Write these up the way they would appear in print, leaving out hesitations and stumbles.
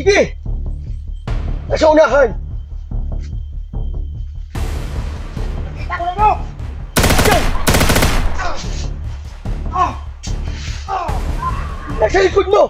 Sige! Nasa unahan! Nakita ko na mo! Yan! Nasa likod mo!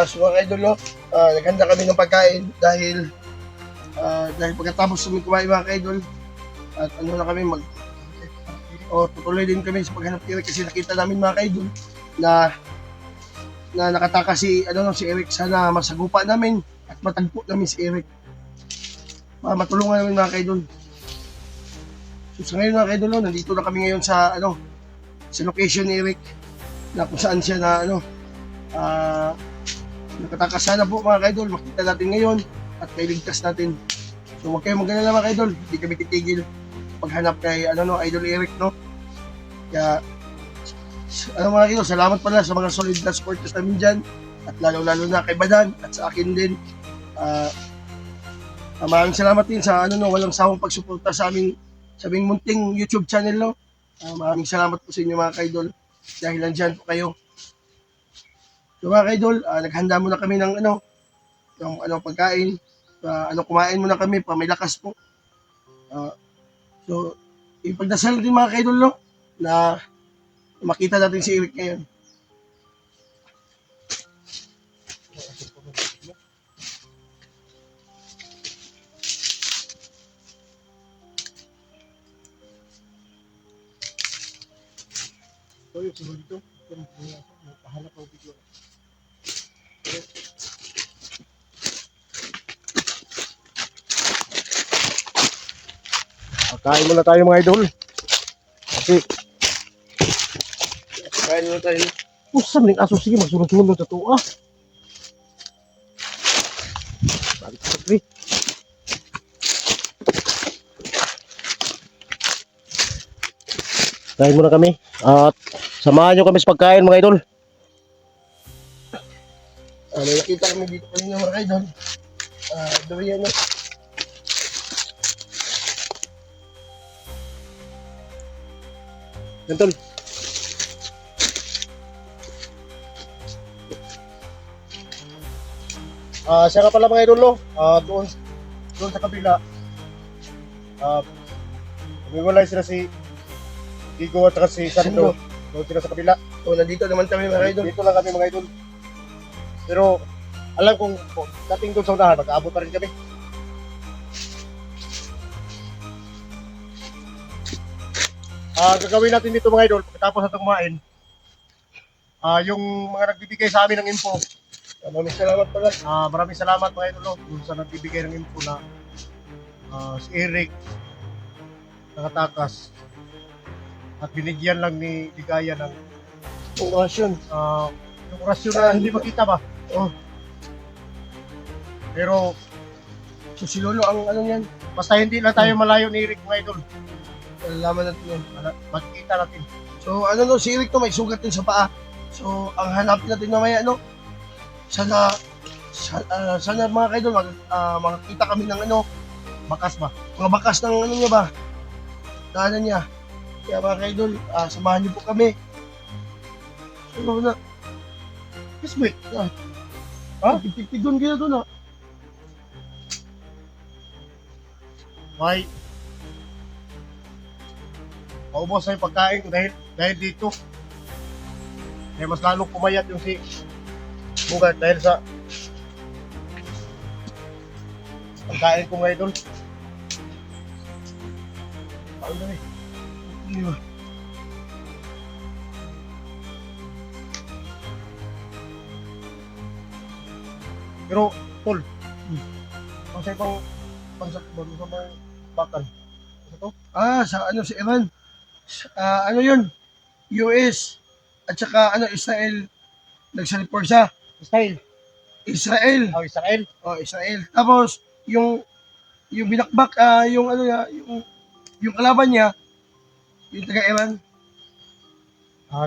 So mga idol, no? Naghanda kami ng pagkain dahil pagkatapos kami kumain mga idol at ano na kami tutuloy din kami sa paghanap ni Eric kasi nakita namin mga idol na nakatakas si Eric. Sana masagupa namin at matagpo namin si Eric. Matulungan namin mga idol. So sa ngayon mga idol, no, nandito na kami ngayon sa sa location ni Eric na kung saan siya na nakatakas. Sana po mga idol makita natin ngayon at mailigtas natin. So huwag kayong magalala mga idol, hindi kami titigil paghanap kay Idol Eric, no? Kaya mga idol, salamat pala sa mga solid na supporters namin dyan at lalo na kay Badan at sa akin din. Maraming salamat din sa walang sawang pagsuporta sa aming munting YouTube channel, no? Maraming salamat po sa inyo mga idol dahil nandyan po kayo. So mga idol, naghanda muna kami ng pagkain. Kumain muna kami para may lakas po. So ipagdasal din mga idol, no, na makita natin si Eric ngayon. Oy, siguro dito. Pahanap ang video. Kain muna tayo mga idol. Kasi kain muna tayo. Usam ning aso, sige magsunod-sunod sa tuwa. Balik sa tree. Kain muna kami at samahan nyo kami sa pagkain mga idol. Nakita kami dito kanina mga idol. Durian na. Gantol. Siya nga pala mga idol, no? Doon sa kabila. Umiwalay sila si Igo at saka si Sando. Doon sila sa kabila. So nandito naman kami mga idol. Dito lang kami mga idol. Pero alam kong dating doon sa unahan, mag-aabot pa rin kami. Gagawin natin dito mga idol, pagkatapos natin kumain, yung mga nagbibigay sa amin ng info, maraming salamat pala. Maraming salamat mga idol, no, sa nagbibigay ng info na si Eric nakatakas at binigyan lang ni Ligaya ng orasyon. Yung orasyon na hindi makita ba? Pero so si Lolo ang yan, basta hindi lang tayo malayo ni Eric mga idol. Alaman natin yan. Magkita natin. So si Eric to may sugat din sa paa. So ang hanapin natin mamaya, sana mga kaidol makakita kami ng bakas ba? Mga bakas ng niya ba? Daanan niya. Kaya mga kaidol, samahan niyo po kami. Ano na? Yes, wait. Tig-tig doon kayo doon, May maubos na yung pagkain ko dahil dito. Kaya mas lalong pumayat yung si Bugart dahil sa pagkain ko ngayon doon. Ano na eh? Hindi ba? Pero, tol, kung sa ibang bansa ba, sa mga bakal, ano to? Sa ano, si Iran. Ano yun? US. At saka ano, Israel. Nagsalipor siya. Style. Israel. Oh, Israel. Israel. Tapos, yung binakbak, yung ano niya, yung kalaban niya, yung taga-Iran.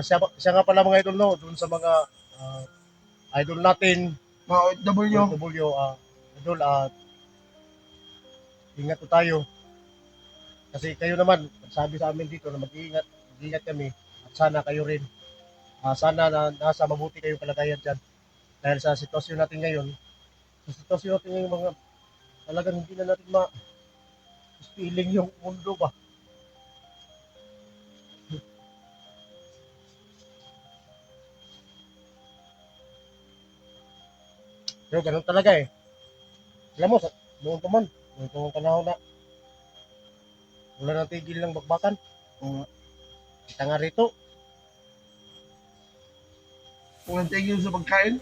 Siya nga pala mga idol, no? Doon sa mga ah, idol natin, Mga OFW. OFW, idol, ingat po tayo. Kasi kayo naman, sabi sa amin dito na mag-iingat kami. At sana kayo rin. Sana na nasa mabuti kayong kalagayan dyan. Dahil sa sitwasyon natin ngayon, mga talagang hindi na natin ma-feeling yung mundo ba. Pero ganun talaga eh. Alam mo, noong pa man panahon na wala nang tigil ng bakbakan. Kita nga rito, Kung nantigil sa pagkain.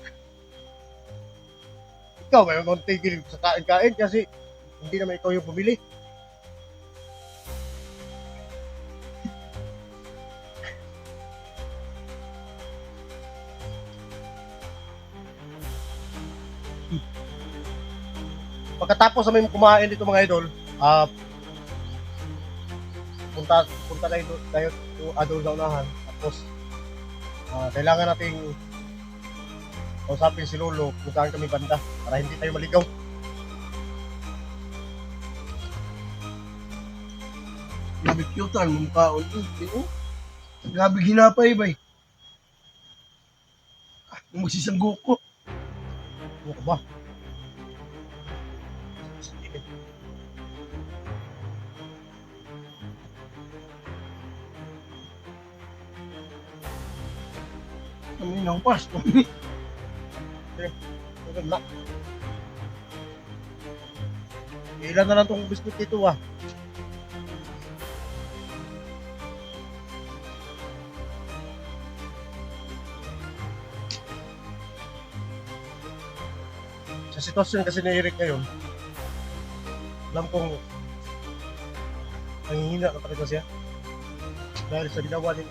ikaw may mga tigil sa kain-kain kasi hindi naman ikaw yung pumili. Pagkatapos namin kumain dito mga idol, punta tayo doon sa unahan. Tapos, kailangan nating kausapin si Lolo kung saan kami banda para hindi tayo maligaw. Grabe cute ang mukhaon. Grabe ginapay ba eh. Magsisanggo ko. Ano ka ba? Kami nang pasto. Ano na? Ilan na lang tong biskuit dito Sa sitwasyon kasi ni Eric ngayon, alam kong nanghihina na talaga siya. Dahil sa ginawa ni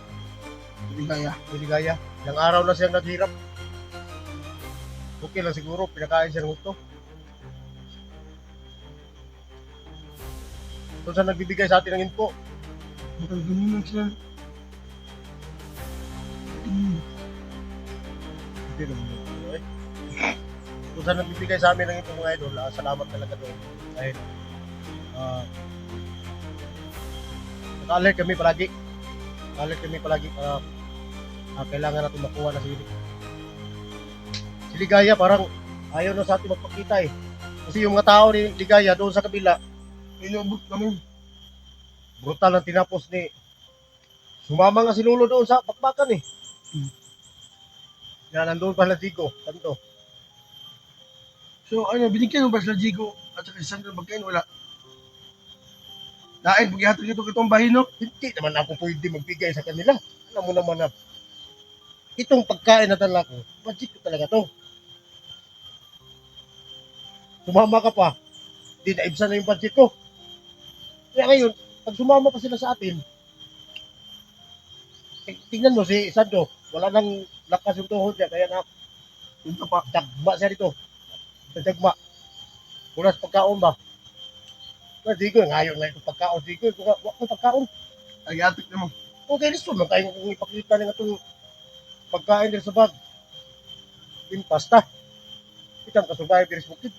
Ligaya. Ilang araw na siyang naghirap. Okay lang siguro, pinakain siya ng gusto. Kung saan nagbibigay sa atin ng info, Bakal ganun lang sila. hindi naman yun, eh. Kung saan nagbibigay sa amin ng info mga idol, salamat talaga doon. Dahil, naka-alert kami palagi. Kailangan natin makuha na si Ligaya. Parang ayaw na sa atin magpakita eh. Kasi yung mga tao ni Ligaya doon sa kabila, Inubot kami. brutal ang tinapos ni sumama nga si Lolo doon sa bakbakan eh. Na nandun pa na Zico, tanto. So ano, binigyan mo ba sila Jigo at saka si Sandro Bagkain? Wala. Dahil paghihatag ito kitong bahin, no? Hindi naman ako pwede magbigay sa kanila. Alam mo naman na itong pagkain na dala ko, budget ko talaga to. Sumama ka pa, di naibsan na yung budget ko. Kaya ngayon, pag sumama pa sila sa atin, tingnan mo si Sando, wala nang lakas yung tuhod niya, kaya na Ito pa. dagma siya dito. Dagma. Kulas pagkaon ba? Pero di ko, ngayon itong pagkaon. Di ko, wala pagkaon. Paghihatag naman. Okay, listo man tayo kung ipakita na itong pagkain din sa bag. Yung pasta. Kita mo kasubay, biris bukid.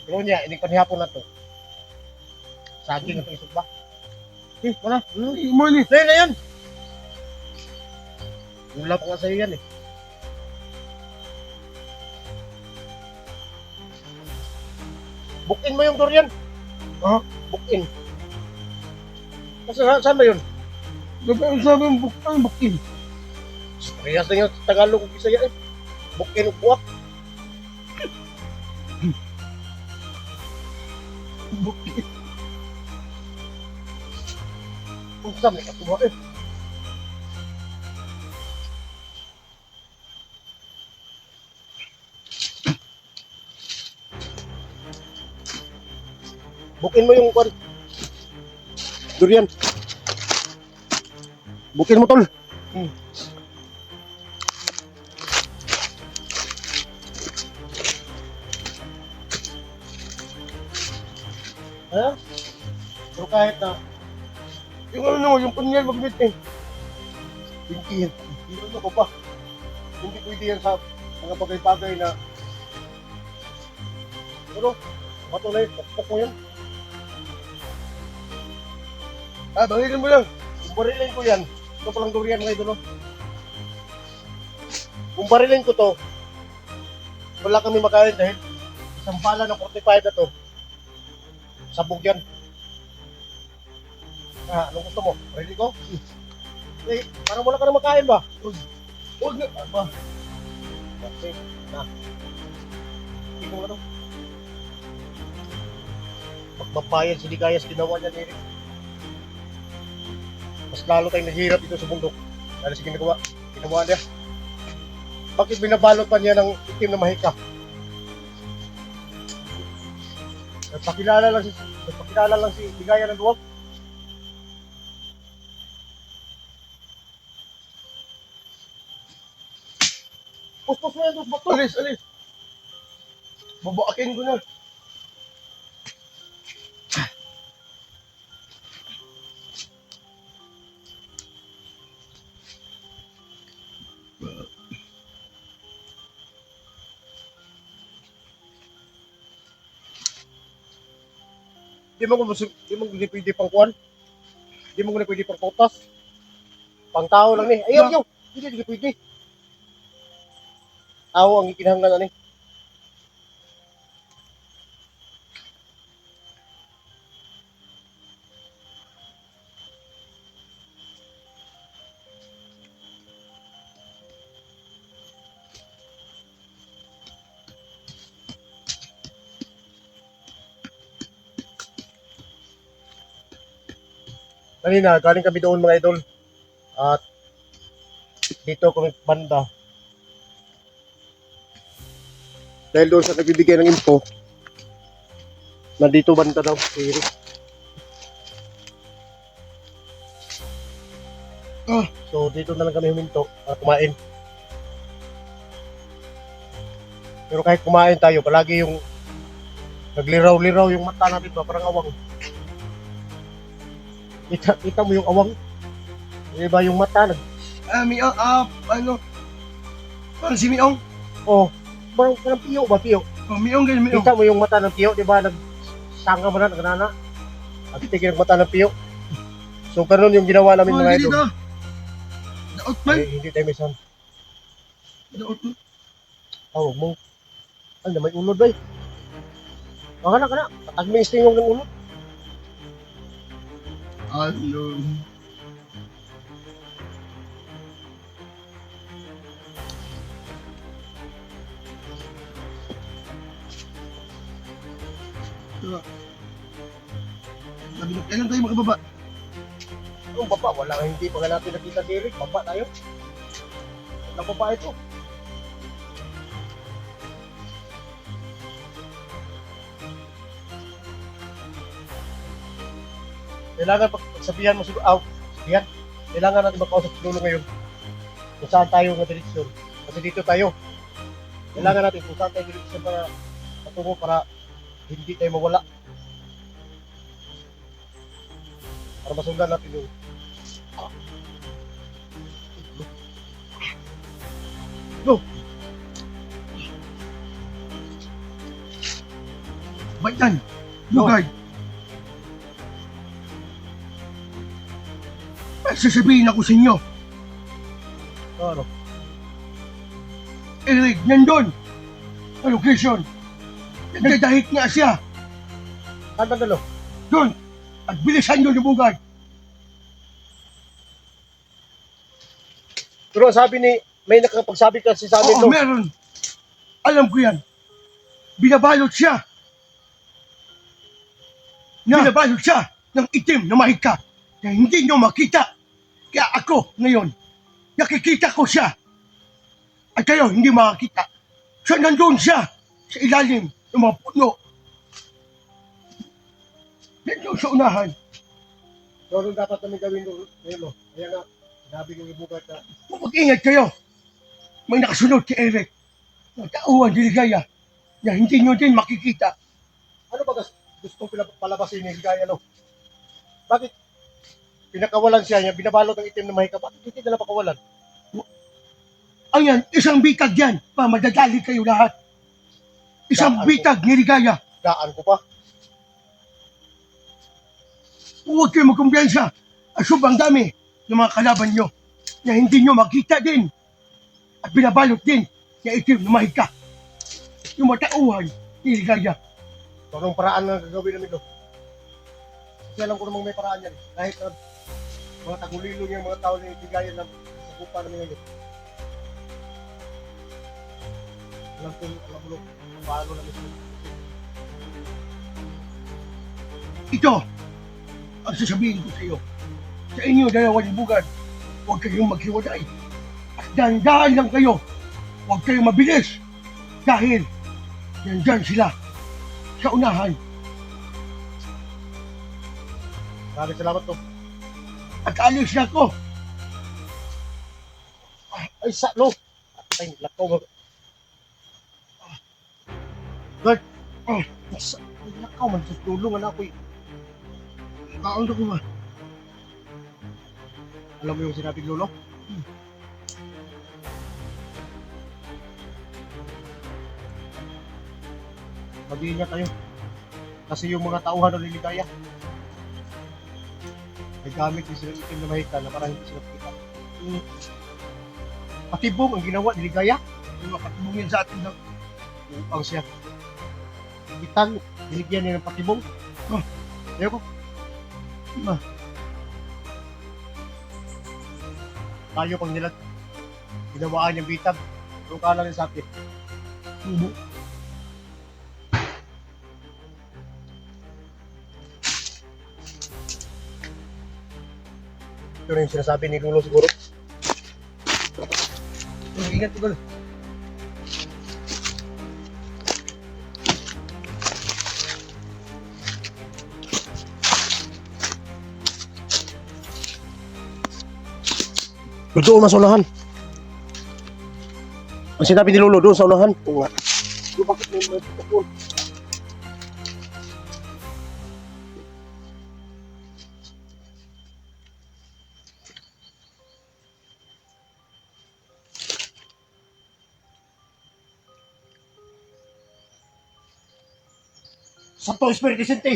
Pero niya, ining panihapon na to. Saging na ito isog ba? Wala. Good morning. Na yan. Wala pa nga sa'yo yan eh. Bukin mo yung durian. Bukin. Saan ba yun? Ang sabi yung bukin. Parehas na yun sa Tagalog o Bisaya eh. Bukin o buwak. Bukid. Kung saan may katuwa eh. Bukin mo yung kwan. Durian. Bukin mo tol. Ha? Pero kahit na yung ano, yung punyal magnet eh. Hindi yan. Hindi ano ko pa. Hindi pwede yan sa mga bagay-bagay na pero bato na yun. Pakpak mo yan. Barilin mo lang. Kung barilin ko yan, ito palang durian mga idolo. Kung barilin ko to, wala kami makain dahil isang pala ng 45 na to. Sabog yan. Anong gusto mo? Barilin ko? Eh, parang wala ka na makain ba? Huwag na. Ba? Okay. Hindi ko na to. Magbabayan si Ligayas ginawa niya ni Eric. Mas lalo tayong nahirap dito sa bundok dahil sa ginawa niya. Bakit binabalot pa niya ng itim na mahika? Nagpakilala lang si Ligaya ng duwag. Puspos mo yan, dos bato. Alis. Babaakin ko na. Di mo pwede pang kuwan. Di mo pwede pang potas. Pang tao lang ni. Ayaw. Hindi pwede. Tao ang ikinahanglan ani. Kanina, galing kami doon mga idol. At dito kami banda. Dahil doon sa nagbibigay ng info, nandito banda daw si Eric. So dito na lang kami huminto at kumain. Pero kahit kumain tayo, palagi yung nagliraw-liraw yung mata natin ba, parang awang. Kita mo yung awang? Diba yung mata? Miong, parang si Miong. Oh, parang piyo ba? Piyo. Oh, Miong ganyan, Miong. Kita mo yung mata ng piyo, di ba? Nagsanga mo na, nagnana. At tigil ang mata ng piyo. So, ganun yung ginawa namin mga idol. Daot man. Hindi tayo misan. Daot man. Huwag mo. Ay, na may ulod ba eh. Kana. Patag-mainsting yung ng ulod. Ano? Kailan tayo makababa? Yung baba, hindi pa nga natin nakita si Eric. Baba tayo. Walang baba ito. Kailangan pagsabihan mo siguro, kailangan natin makausap si Lolo ngayon kung saan tayo ng direksyon. Kasi dito tayo. Kailangan natin kung saan tayo direksyon para patungo para hindi tayo mawala. Para masundan natin yung Baitan! Lugay! Ay, sasabihin ako sa inyo, ano? Eric, nandun! Sa location! Nagdadahit nga siya! Saan ba dalo? Doon! At bilisan nyo lumugay! Pero sabi may nakapagsabi kasi sa amin Oo, to. meron! Alam ko yan! Binabalot siya! Binabalot siya ng itim na mahika na hindi nyo makita. Kaya ako ngayon, nakikita ko siya. At kayo hindi makakita. So nandun siya sa ilalim ng mga puno. Nandun sa unahan. So, anong dapat namin gawin, Lolo? Ayan na, sinabi ng ibugat na, Mag-ingat kayo. May nakasunod si Eric. Nagtauhan ni Ligaya na hindi nyo din makikita. ano ba gustong palabasin ni Ligaya, no? Bakit pinakawalan siya niya, binabalot ng itim na mahika, bakit hindi nila pakawalan? Ayan, isang bitag yan. Madadali kayo lahat. Isang Daan bitag ni Ligaya. Daan ko pa. Huwag kayo magkumpiyansa. Asubang dami ng mga kalaban nyo na hindi nyo makita din. At binabalot din na itim na mahika. Yung matauhan ni Ligaya. So, anong paraan na gagawin namin, no? Kasi alam ko namang may paraan yan. Kahit mga tagulilo yung mga tao na Ligaya na sa kupa namin ngayon. Alam mo, paano namin ito. Ito ang sasabihin ko sa iyo. Sa inyo dalawang bugan, huwag kayong maghiwalay. At dahan-dahan lang kayo. Huwag kayong mabilis. Dahil nandyan sila sa unahan. Maraming salamat, no? At alis na ako. Ay, no! Ay, lakaw mo. Guard! Oh, Lakaw man, tutulungan ako eh. kaon ko ba? Alam mo yung sinabi ni Lolo? Mag-iingat tayo. Kasi yung mga tauhan na Ligaya, may gamit yung silang itim na mahika na parang hindi sila kita. Patibong ang ginawa ni Ligaya. Yung makatubong yan sa atin daw. Upang siya. Kitang, binigyan niya ng patibong. Oh. Ayaw ko. Ah. Tayo pang nilag. Ginawaan niyang bitag. Yung kala niya sa akin. Ubo. Ito na yung sinasabi ni Lolo siguro. Ingat ko. Doon mas unahan. Ang sinabi ni Lolo doon sa unahan. Oo nga. Bakit may pagkakul? Santo Espiritu Santo.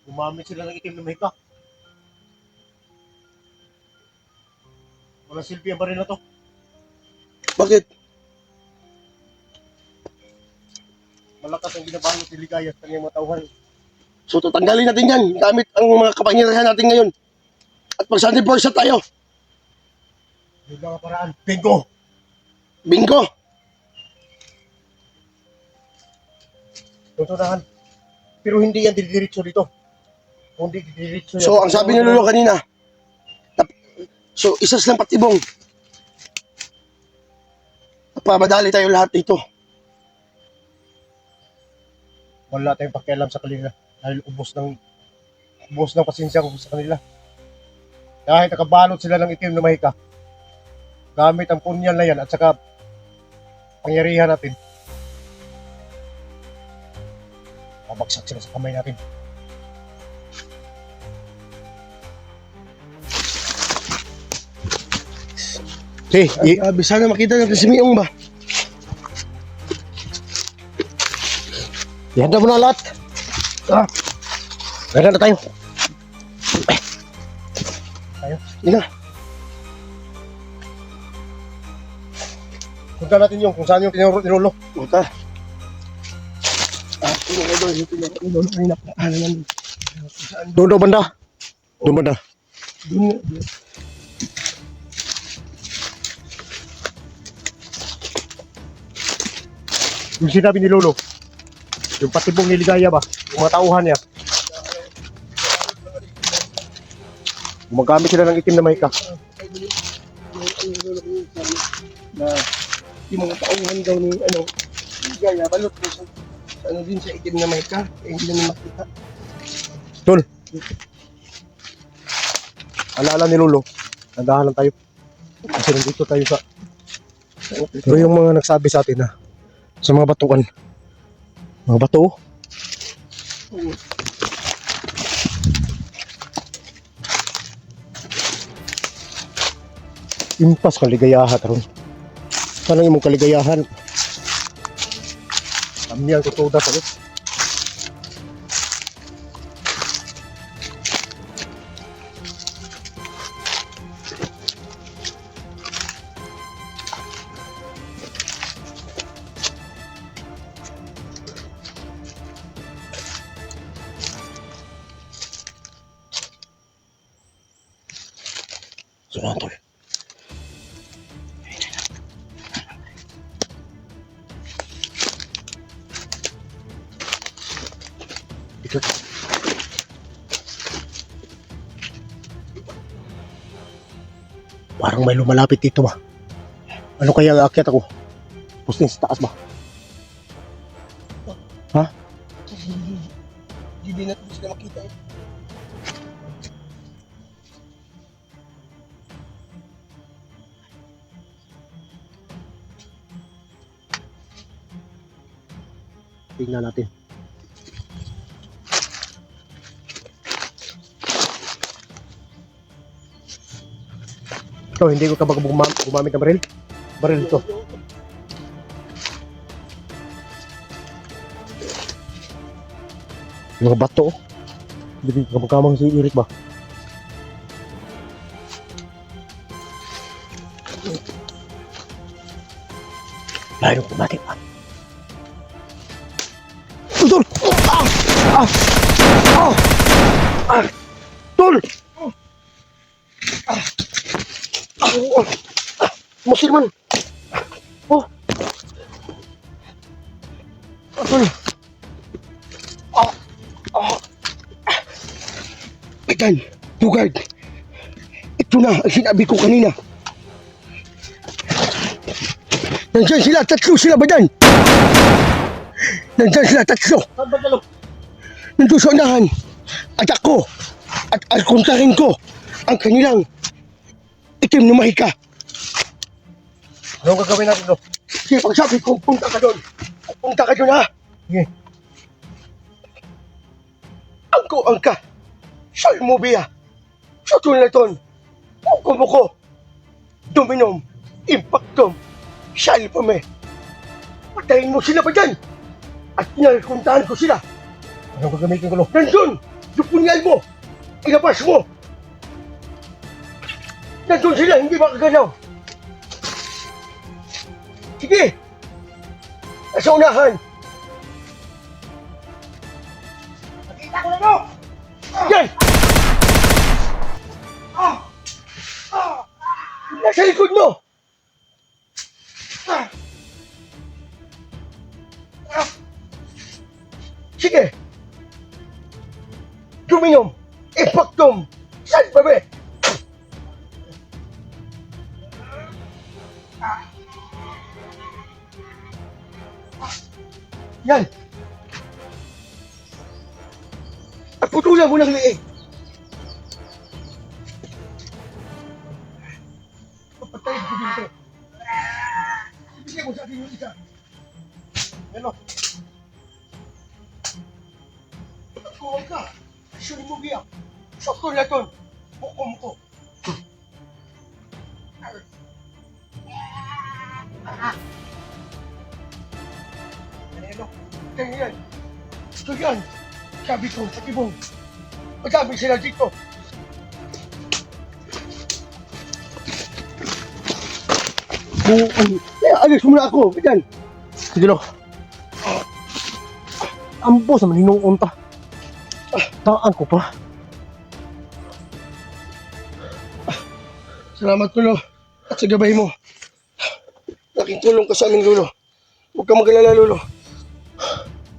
Gumamit sila ng itim na mahika. Walang silbi ang baril na to. Bakit? Malakas ang ginabalot ni Ligaya sa kanyang mga tauhan. So tatanggalin natin yan gamit ang mga kapangyarihan natin ngayon. At mag-Sunday Force tayo. Yun lang ang paraan. Bingo! Bingo! Tutunahan. Pero hindi yan didiretso dito. Hindi didiretso yan. So ang sabi ni Lolo kanina, so isas lang patibong. Papadali tayo lahat dito. Wala tayong pakialam sa kanila. Dahil ubos ng pasensya ko sa kanila. Dahil nakabalot sila ng itim na mahika. Gamit ang punyal na yan at saka pangyarihan natin. Babagsak sila sa kamay natin. Grabe, sana makita natin si Miong ba? Ihanda mo na lahat. Ganda na tayo. Tayo. Hindi na. Punta natin yung kung saan yung tinuro ni Lolo. Punta. Ito na doon. Ito na doon. Ay, napakala yan. Doon daw banda. Doon banda. Doon. Yung sinabi ni Lolo, yung patibong niligaya ba, yung mga tauhan niya. Gumagamit sila ng itim na mahika. Na yung mga tauhan daw ni ano, gaya, balot ko sa ano din sa itim na may ka, eh, hindi namin makita. Tol, alaala ni Lolo, naghahanap tayo. Kasi nandito tayo sa... Pero yung mga nagsabi sa atin na sa mga batuan, mga bato, oh. Oo. Impas kaligayahan karon. Sana yung mong kaligayahan. Kami ang tutuda sa ito. Sunod, tol. Ikot. Parang may lumalapit dito ba? Ano kaya ang aakyat ako? Pusing sa taas ba? Hindi na ito sila makita eh. Tingnan natin. Ito, hindi ko kapag gumamit ng baril. Baril ito. Yung bato. Hindi ko kamang si Eric ba? Lahat yung kumati pa. Tol! Ah! Ah! Ah! Tol! Ah! Ah! Masir man! Oh! Tol! Ah! Ah! Petan! Bugard! Ito na ang sinabi ko kanina! Nandiyan sila! Tatlo sila ba dyan? Nandiyan sila! Tatlo! Saan ba dalo? Nandun sa unahan at ako at arkontahin ko ang kanilang itim na mahika. Anong gagawin natin doon? Sige, pagsabi ko, punta ka doon. Punta ka doon, ha? Sige. Angko angka. Salmobia. Sutulaton. Muko-muko. Dominom. Impactum. Salpame. Patayin mo sila ba dyan? At nalkuntahan ko sila. Anong gagamitin ko, Lo? Nandun! Yung punyal mo! Ilabas mo! Nandun sila, hindi makagalaw! Sige! Nasa unahan! Nakita ko na mo! Yan! Nasa likod mo! Sige! Dominom! Impactum! Salpame! Yan! At putulan mo ng liig! Papatayin ko dito! Ibigay mo sa akin yung isa! Yan o! Kuwag ka! Suri mo biyak! Sakto na ton! Bukom ko! Ano? Ganyan! Ito yan! Sabi ko sa tibong! Madami sila dito! Alis mo na ako! Ganyan! Sige, Lo. Ambo sa maninong unta. Taan ko pa. Salamat, Lolo. At sa gabay mo. Laking tulong ka sa amin, Lolo. Huwag kang mag-alala, Lolo.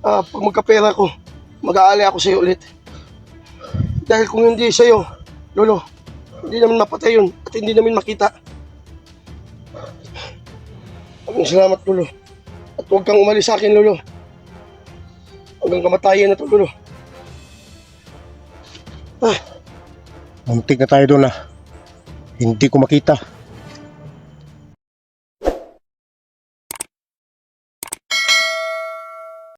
Pag magkapera ko, mag-aali ako sa'yo ulit. Dahil kung hindi sa'yo, Lolo, hindi namin mapatay yun at hindi namin makita. Maraming salamat, Lolo. At huwag kang umalis sa akin, Lolo. Hanggang kamatayan na to, Lolo. Muntik na tayo doon, Hindi ko makita.